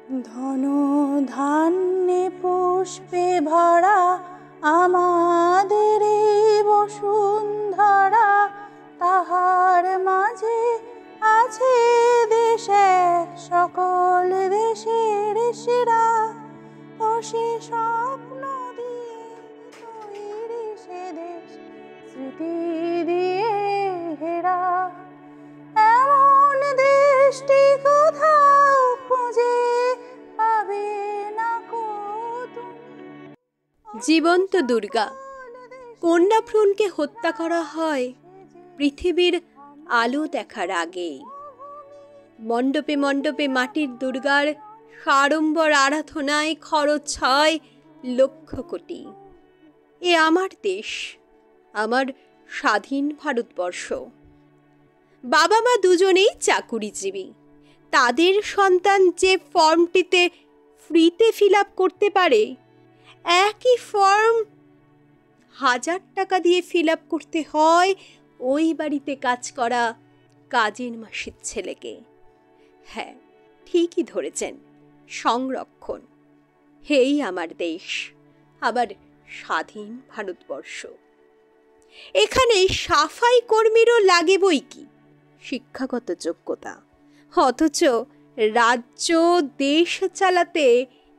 ধন ধান্যে পুষ্পে ভরা আমাদের এই বসুন্ধরা, তাহার মাঝে আছে দেশ এক সকল দেশের সেরা। ও সে স্বপ্ন দিয়ে তৈরি সে দেশ স্মৃতি দিয়ে ঘেরা। এমন দেশটি কোথাও খুঁজে পাবে না কো তুমি। জীবন্ত দুর্গা। কন্যা ভ্রূণকে হত্যা করা হয় পৃথিবীর আলো দেখার আগেই। মণ্ডপে মণ্ডপে মাটির দুর্গার সাড়ম্বর আরাধনায় খরচ হয় লক্ষ কোটি। এ আমার দেশ, আমার স্বাধীন ভারতবর্ষ। বাবা মা দুজনেই চাকুরিজীবী। তাদের সন্তান যে ফর্মটিতে ফ্রিতে ফিল আপ করতে পারে, একই ফর্ম 1000 টাকা দিয়ে ফিল আপ করতে হয় ওই বাড়িতে কাজ করা কাজের মাসির ছেলেকে। হ্যাঁ, ঠিকই ধরেছেন, সংরক্ষণ। হেই আমার দেশ, আবার স্বাধীন ভারতবর্ষ। এখানে সাফাই কর্মীরও লাগে বই কি শিক্ষাগত যোগ্যতা, অথচ রাজ্য দেশ চালাতে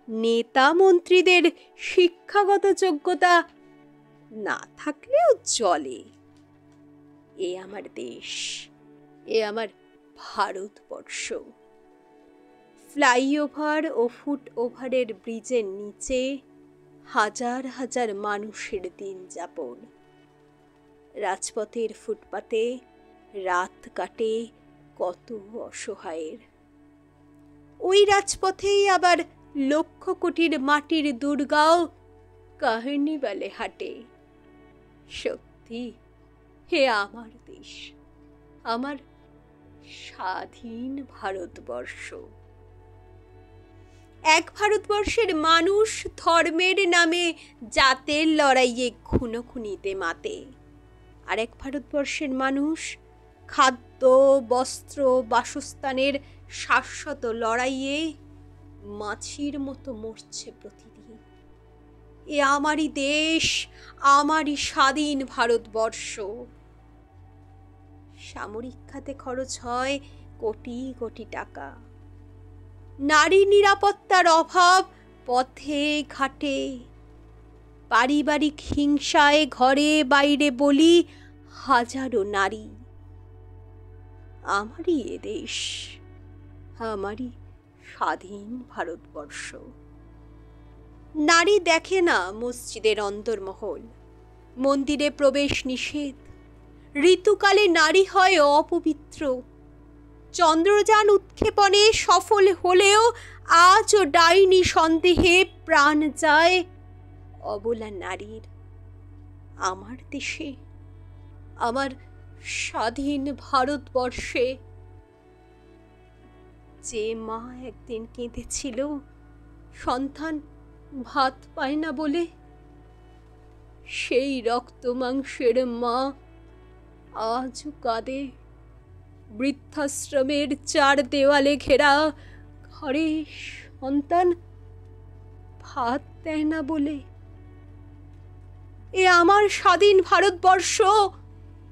নেতা মন্ত্রীদের শিক্ষাগত যোগ্যতা না থাকলেও চলে। এ আমার দেশ, এ আমার ভারতবর্ষ। ফ্লাইওভার ও ফুট ওভারের ব্রিজের নিচে হাজার হাজার মানুষের দিন যাপন। রাজপথের ফুটপাতে রাত কাটে কত অসহায়ের। ওই রাজপথেই আবার লক্ষ কোটির মাটির দুর্গাও কাহিনীবালে হাঁটে। সত্যি, হে আমার দেশ, আমার স্বাধীন ভারতবর্ষ। এক ভারতবর্ষের মানুষ ধর্মের নামে জাতের লড়াইয়ে খুনোখুনিতে মাতে। আরেক ভারতবর্ষের মানুষ খাদ্য, বস্ত্র, বাসস্থানের শাশ্বত লড়াইয়ে মাছির মতো মরছে প্রতিদিন। এ আমারই দেশ, আমারই স্বাধীন ভারতবর্ষ। সামরিক খাতে খরচ হয় কোটি কোটি টাকা। নারী নিরাপত্তার অভাব পথে ঘাটে। পারিবারিক হিংসায় ঘরে বাইরে বলি হাজারো নারী। আমারই এ দেশ, আমারই স্বাধীন ভারতবর্ষ। নারী দেখে না মসজিদের অন্দরমহল, মন্দিরে প্রবেশ নিষেধ। ঋতুকালে নারী হয় অপবিত্র। চন্দ্রযান উৎক্ষেপণে সফল হলেও আজও ডাইনি সন্দেহে প্রাণ যায় অবলা নারীর। আমার দেশে, আমার স্বাধীন ভারতবর্ষে যে মা একদিন কেঁদেছিল সন্তান ভাত পায় না বলে, সেই রক্ত মাংসের মা আজও কাঁদে বৃদ্ধাশ্রমের 4 দেওয়ালে ঘেরা ঘরে সন্তান ভাত দেয় না বলে। এ আমার স্বাধীন ভারতবর্ষ।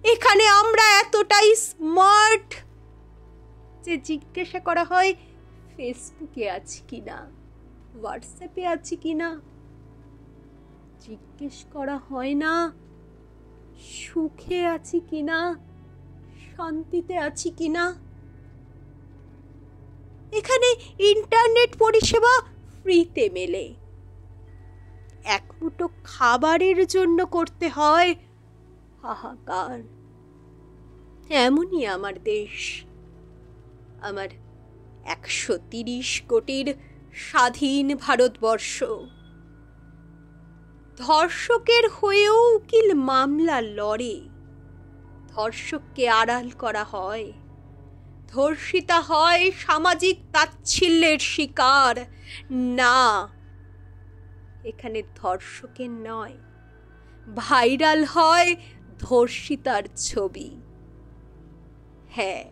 এখানে আমরা এতটাই স্মার্ট যে জিজ্ঞাসা করা হয় ফেসবুকে আছি কিনা, হোয়াটসঅ্যাপে আছি কিনা। জিজ্ঞেস করা হয় না সুখে আছি কিনা, শান্তিতে আছি কিনা। এখানে ইন্টারনেট পরিষেবা ফ্রিতে মেলে। এক মুঠো খাবারের জন্য করতে হয় হাহাকার। এমনই আমার দেশ, আমার 130 কোটির স্বাধীন ভারতবর্ষ। ধর্ষকের হয়েও উকিল মামলা লড়ে। ধর্ষককে আড়াল করা হয়, ধর্ষিতা হয় সামাজিক তাচ্ছিল্যের শিকার। না, এখানে ধর্ষকের নয়, ভাইরাল হয় ধর্ষিতার ছবি। হ্যাঁ,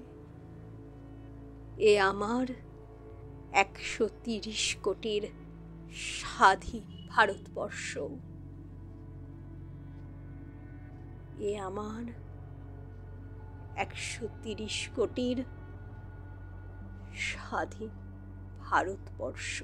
এ আমার 130 কোটির স্বাধীন ভারতবর্ষ। এ আমার 130 কোটির স্বাধীন ভারতবর্ষ।